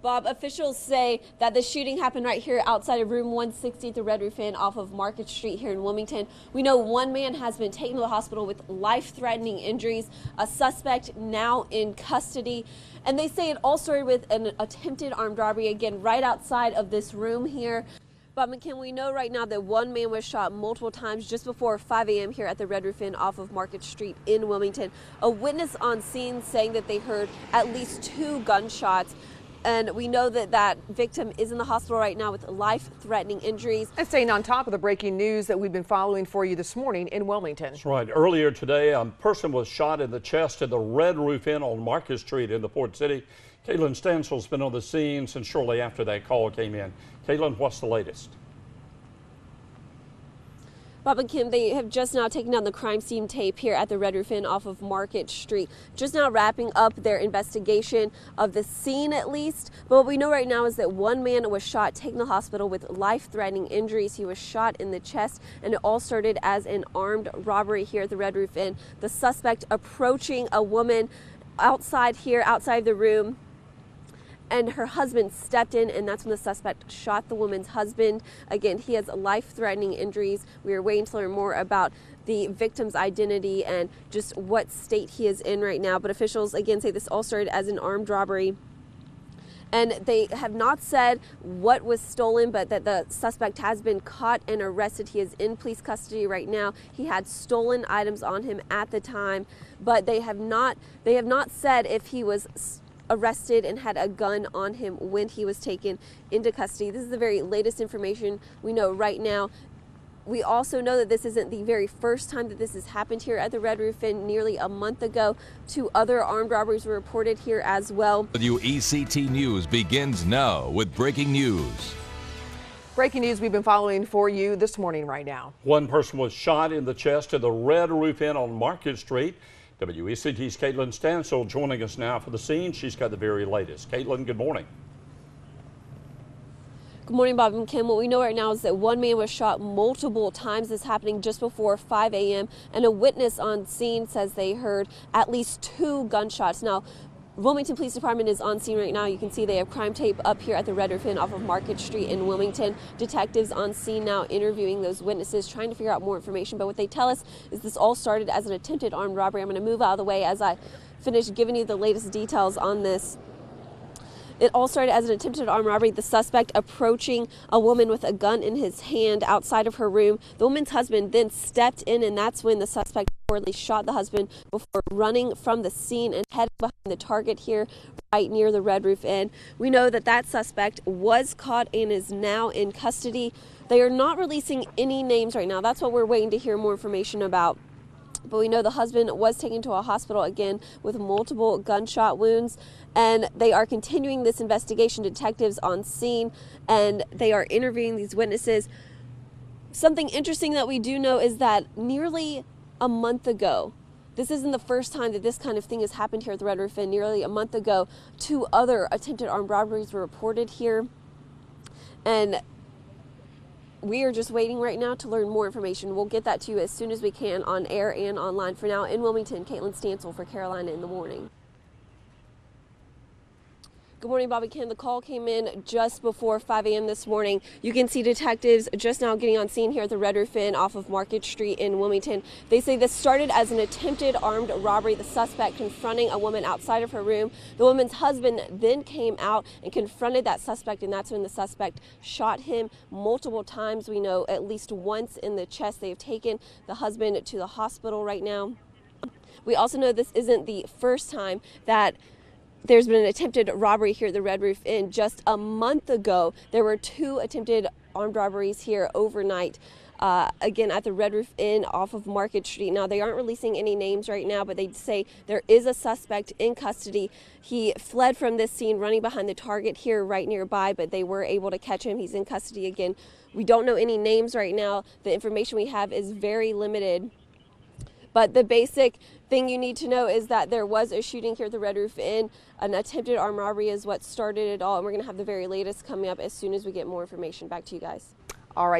Bob, officials say that the shooting happened right here outside of room 160 at the Red Roof Inn off of Market Street here in Wilmington. We know one man has been taken to the hospital with life-threatening injuries, a suspect now in custody. And they say it all started with an attempted armed robbery, again, right outside of this room here. Bob McKim, we know right now that one man was shot multiple times just before 5 a.m. here at the Red Roof Inn off of Market Street in Wilmington. A witness on scene saying that they heard at least 2 gunshots. And we know that that victim is in the hospital right now with life-threatening injuries. And staying on top of the breaking news that we've been following for you this morning in Wilmington. That's right. Earlier today, a person was shot in the chest at the Red Roof Inn on Market Street in the Port City. Caitlin Stansel's been on the scene since shortly after that call came in. Caitlin, what's the latest? Bob and Kim, they have just now taken down the crime scene tape here at the Red Roof Inn off of Market Street. Just now wrapping up their investigation of the scene at least. But what we know right now is that one man was shot, taken to the hospital with life-threatening injuries. He was shot in the chest, and it all started as an armed robbery here at the Red Roof Inn. The suspect approaching a woman outside here, outside the room, and her husband stepped in, and that's when the suspect shot the woman's husband. Again, he has life-threatening injuries. We are waiting to learn more about the victim's identity and just what state he is in right now. But officials, again, say this all started as an armed robbery. And they have not said what was stolen, but that the suspect has been caught and arrested. He is in police custody right now. He had stolen items on him at the time, but they have not said if he was arrested and had a gun on him when he was taken into custody. This is the very latest information we know right now. We also know that this isn't the very first time that this has happened here at the Red Roof Inn. Nearly a month ago, 2 other armed robberies were reported here as well. WECT News begins now with breaking news. Breaking news we've been following for you this morning right now. One person was shot in the chest at the Red Roof Inn on Market Street. WECT's Caitlin Stansel joining us now for the scene. She's got the very latest. Caitlin, good morning. Good morning, Bob and Kim. What we know right now is that one man was shot multiple times. This happening just before 5 a.m. And a witness on scene says they heard at least 2 gunshots. Now, Wilmington Police Department is on scene right now. You can see they have crime tape up here at the Red Roof Inn off of Market Street in Wilmington. Detectives on scene now interviewing those witnesses, trying to figure out more information. But what they tell us is this all started as an attempted armed robbery. I'm going to move out of the way as I finish giving you the latest details on this. It all started as an attempted armed robbery. The suspect approaching a woman with a gun in his hand outside of her room. The woman's husband then stepped in, and that's when the suspect reportedly shot the husband before running from the scene and heading behind the target here right near the Red Roof Inn. We know that that suspect was caught and is now in custody. They are not releasing any names right now. That's what we're waiting to hear more information about. But we know the husband was taken to a hospital again with multiple gunshot wounds, and they are continuing this investigation. Detectives on scene, and they are interviewing these witnesses. Something interesting that we do know is that nearly a month ago, this isn't the first time that this kind of thing has happened here at the Red Roof Inn. Nearly a month ago, 2 other attempted armed robberies were reported here, and we are just waiting right now to learn more information. We'll get that to you as soon as we can on air and online. For now, in Wilmington, Caitlin Stansel for Carolina in the Morning. Good morning, Bobby Kim. The call came in just before 5 a.m. this morning. You can see detectives just now getting on scene here at the Red Roof Inn off of Market Street in Wilmington. They say this started as an attempted armed robbery, the suspect confronting a woman outside of her room. The woman's husband then came out and confronted that suspect, and that's when the suspect shot him multiple times. We know at least once in the chest. They have taken the husband to the hospital right now. We also know this isn't the first time that there's been an attempted robbery here at the Red Roof Inn. Just a month ago, there were 2 attempted armed robberies here overnight, again at the Red Roof Inn off of Market Street. Now, they aren't releasing any names right now, but they say there is a suspect in custody. He fled from this scene, running behind the target here right nearby, but they were able to catch him. He's in custody again. We don't know any names right now. The information we have is very limited. But the basic thing you need to know is that there was a shooting here at the Red Roof Inn. An attempted armed robbery is what started it all, and we're going to have the very latest coming up as soon as we get more information. Back to you guys. All right.